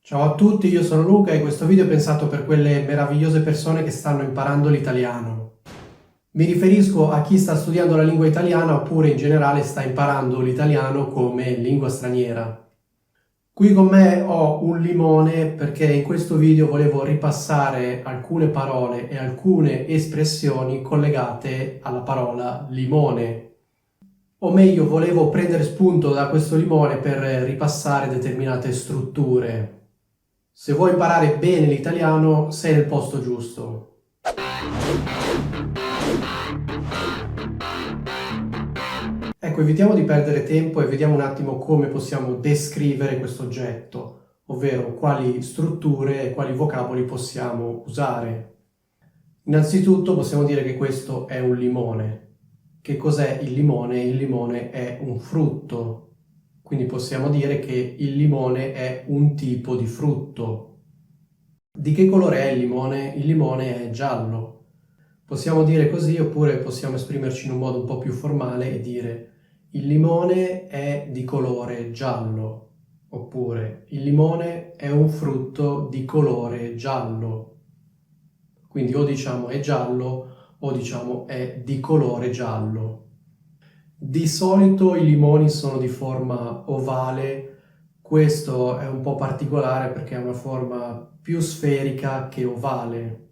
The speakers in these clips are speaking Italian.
Ciao a tutti, io sono Luca e questo video è pensato per quelle meravigliose persone che stanno imparando l'italiano. Mi riferisco a chi sta studiando la lingua italiana oppure in generale sta imparando l'italiano come lingua straniera. Qui con me ho un limone perché in questo video volevo ripassare alcune parole e alcune espressioni collegate alla parola limone. O meglio, volevo prendere spunto da questo limone per ripassare determinate strutture. Se vuoi imparare bene l'italiano, sei nel posto giusto. Ecco, evitiamo di perdere tempo e vediamo un attimo come possiamo descrivere questo oggetto, ovvero quali strutture e quali vocaboli possiamo usare. Innanzitutto possiamo dire che questo è un limone. Che cos'è il limone? Il limone è un frutto, quindi possiamo dire che il limone è un tipo di frutto. Di che colore è il limone? Il limone è giallo. Possiamo dire così oppure possiamo esprimerci in un modo un po' più formale e dire il limone è di colore giallo oppure il limone è un frutto di colore giallo. Quindi o diciamo è giallo o diciamo è di colore giallo. Di solito i limoni sono di forma ovale, questo è un po' particolare perché ha una forma più sferica che ovale.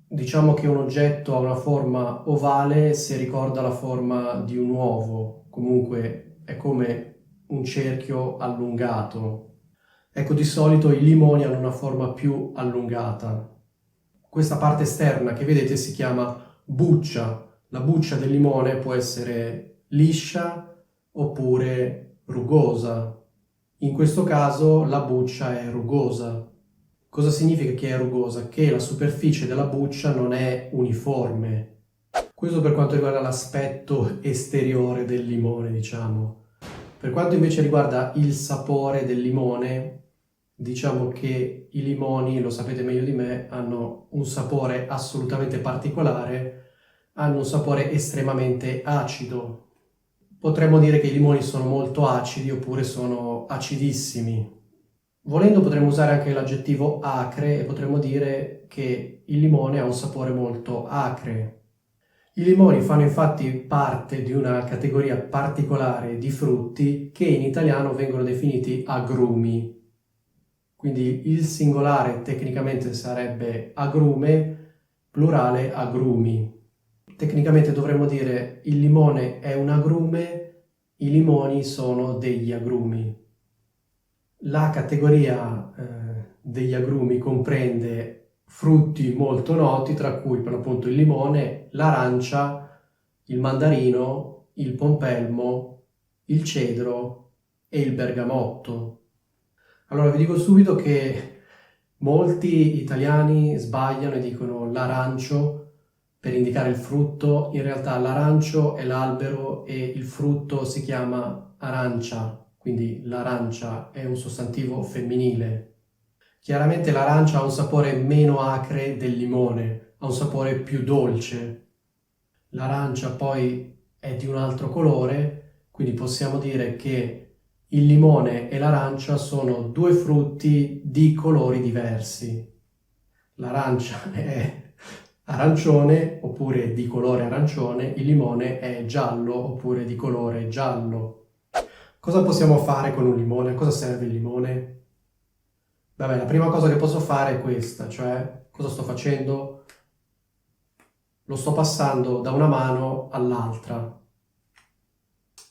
Diciamo che un oggetto ha una forma ovale se ricorda la forma di un uovo, comunque è come un cerchio allungato. Ecco, di solito i limoni hanno una forma più allungata. Questa parte esterna che vedete si chiama buccia. La buccia del limone può essere liscia oppure rugosa. In questo caso la buccia è rugosa. Cosa significa che è rugosa? Che la superficie della buccia non è uniforme. Questo per quanto riguarda l'aspetto esteriore del limone, diciamo. Per quanto invece riguarda il sapore del limone, diciamo che i limoni, lo sapete meglio di me, hanno un sapore assolutamente particolare, hanno un sapore estremamente acido. Potremmo dire che i limoni sono molto acidi oppure sono acidissimi. Volendo potremmo usare anche l'aggettivo acre e potremmo dire che il limone ha un sapore molto acre. I limoni fanno infatti parte di una categoria particolare di frutti che in italiano vengono definiti agrumi. Quindi il singolare tecnicamente sarebbe agrume, plurale agrumi. Tecnicamente dovremmo dire il limone è un agrume, i limoni sono degli agrumi. La categoria degli agrumi comprende frutti molto noti, tra cui per l'appunto il limone, l'arancia, il mandarino, il pompelmo, il cedro e il bergamotto. Allora vi dico subito che molti italiani sbagliano e dicono l'arancio per indicare il frutto. In realtà l'arancio è l'albero e il frutto si chiama arancia, quindi l'arancia è un sostantivo femminile. Chiaramente l'arancia ha un sapore meno acre del limone, ha un sapore più dolce. L'arancia poi è di un altro colore, quindi possiamo dire che il limone e l'arancia sono due frutti di colori diversi. L'arancia è arancione oppure di colore arancione, il limone è giallo oppure di colore giallo. Cosa possiamo fare con un limone? A cosa serve il limone? Vabbè, la prima cosa che posso fare è questa, cioè cosa sto facendo? Lo sto passando da una mano all'altra.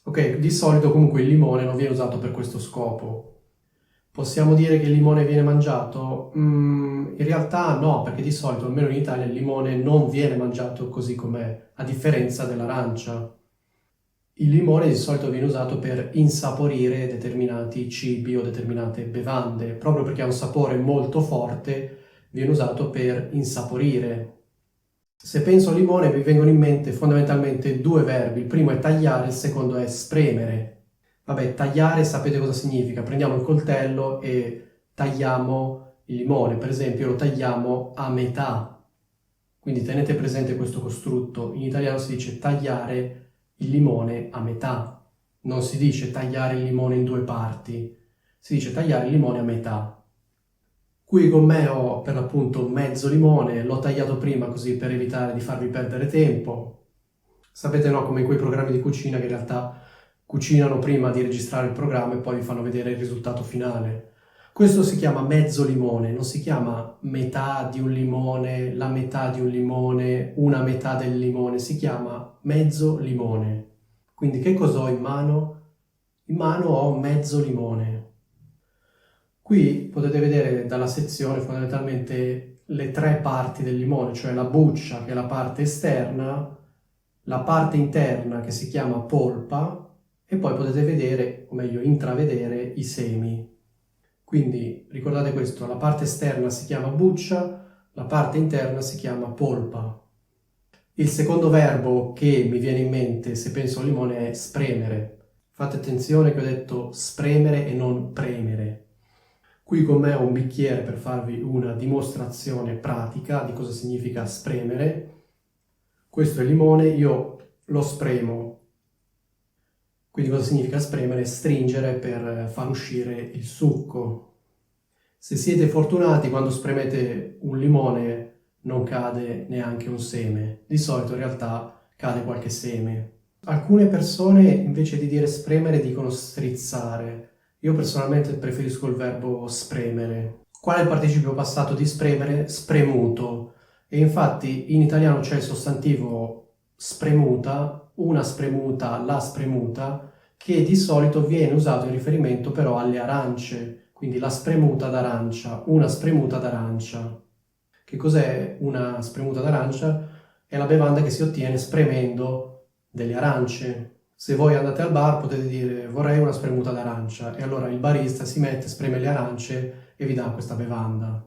Ok, di solito comunque il limone non viene usato per questo scopo. Possiamo dire che il limone viene mangiato? In realtà no, perché di solito, almeno in Italia, il limone non viene mangiato così com'è, a differenza dell'arancia. Il limone di solito viene usato per insaporire determinati cibi o determinate bevande, proprio perché ha un sapore molto forte, viene usato per insaporire. Se penso al limone mi vengono in mente fondamentalmente due verbi, il primo è tagliare, il secondo è spremere. Vabbè, tagliare sapete cosa significa, prendiamo il coltello e tagliamo il limone, per esempio lo tagliamo a metà. Quindi tenete presente questo costrutto, in italiano si dice tagliare il limone a metà, non si dice tagliare il limone in due parti. Si dice tagliare il limone a metà. Qui con me ho per l'appunto mezzo limone, l'ho tagliato prima così per evitare di farvi perdere tempo. Sapete, no, come in quei programmi di cucina che in realtà cucinano prima di registrare il programma e poi vi fanno vedere il risultato finale. Questo si chiama mezzo limone, non si chiama metà di un limone, la metà di un limone, una metà del limone, si chiama mezzo limone. Quindi che cosa ho in mano? In mano ho mezzo limone. Qui potete vedere dalla sezione fondamentalmente le tre parti del limone, cioè la buccia che è la parte esterna, la parte interna che si chiama polpa e poi potete vedere, o meglio intravedere, i semi. Quindi ricordate questo, la parte esterna si chiama buccia, la parte interna si chiama polpa. Il secondo verbo che mi viene in mente se penso al limone è spremere. Fate attenzione che ho detto spremere e non premere. Qui con me ho un bicchiere per farvi una dimostrazione pratica di cosa significa spremere. Questo è il limone, io lo spremo. Quindi cosa significa spremere? Stringere per far uscire il succo. Se siete fortunati, quando spremete un limone non cade neanche un seme. Di solito in realtà cade qualche seme. Alcune persone invece di dire spremere dicono strizzare. Io personalmente preferisco il verbo spremere. Qual è il participio passato di spremere? Spremuto. E infatti in italiano c'è il sostantivo spremuta, una spremuta, la spremuta, che di solito viene usato in riferimento però alle arance, quindi la spremuta d'arancia, una spremuta d'arancia. Che cos'è una spremuta d'arancia? È la bevanda che si ottiene spremendo delle arance. Se voi andate al bar potete dire vorrei una spremuta d'arancia e allora il barista si mette, spreme le arance e vi dà questa bevanda.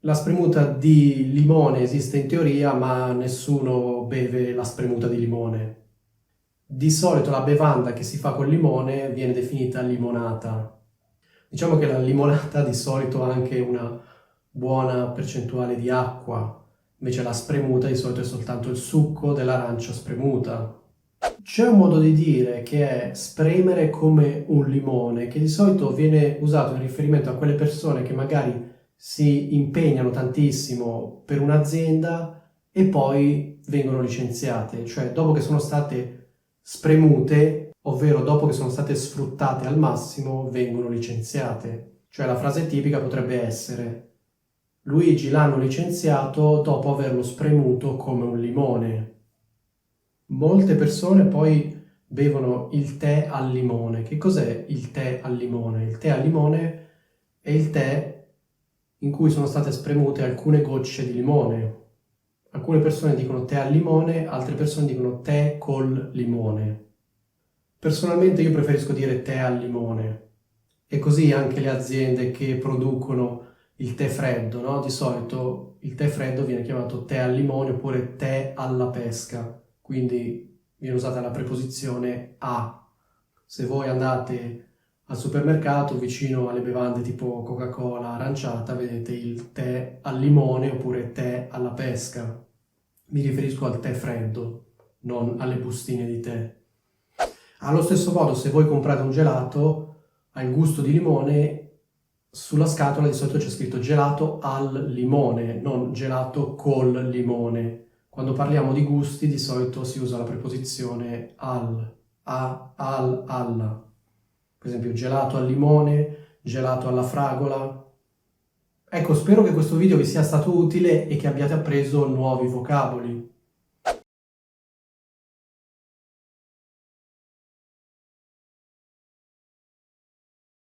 La spremuta di limone esiste in teoria, ma nessuno beve la spremuta di limone. Di solito la bevanda che si fa col limone viene definita limonata. Diciamo che la limonata di solito ha anche una buona percentuale di acqua, invece la spremuta di solito è soltanto il succo dell'arancia spremuta. C'è un modo di dire che è spremere come un limone, che di solito viene usato in riferimento a quelle persone che magari si impegnano tantissimo per un'azienda e poi vengono licenziate, cioè dopo che sono state spremute, ovvero dopo che sono state sfruttate al massimo, vengono licenziate. Cioè la frase tipica potrebbe essere: Luigi l'hanno licenziato dopo averlo spremuto come un limone. Molte persone poi bevono il tè al limone. Che cos'è il tè al limone? Il tè al limone è il tè in cui sono state spremute alcune gocce di limone. Alcune persone dicono tè al limone, altre persone dicono tè col limone. Personalmente io preferisco dire tè al limone. E così anche le aziende che producono il tè freddo, no? Di solito il tè freddo viene chiamato tè al limone oppure tè alla pesca. Quindi viene usata la preposizione a. Se voi andate al supermercato vicino alle bevande tipo Coca-Cola aranciata, vedete il tè al limone oppure tè alla pesca. Mi riferisco al tè freddo, non alle bustine di tè. Allo stesso modo, se voi comprate un gelato al gusto di limone, sulla scatola di solito c'è scritto gelato al limone, non gelato col limone. Quando parliamo di gusti di solito si usa la preposizione al, alla. Per esempio gelato al limone, gelato alla fragola. Ecco, spero che questo video vi sia stato utile e che abbiate appreso nuovi vocaboli.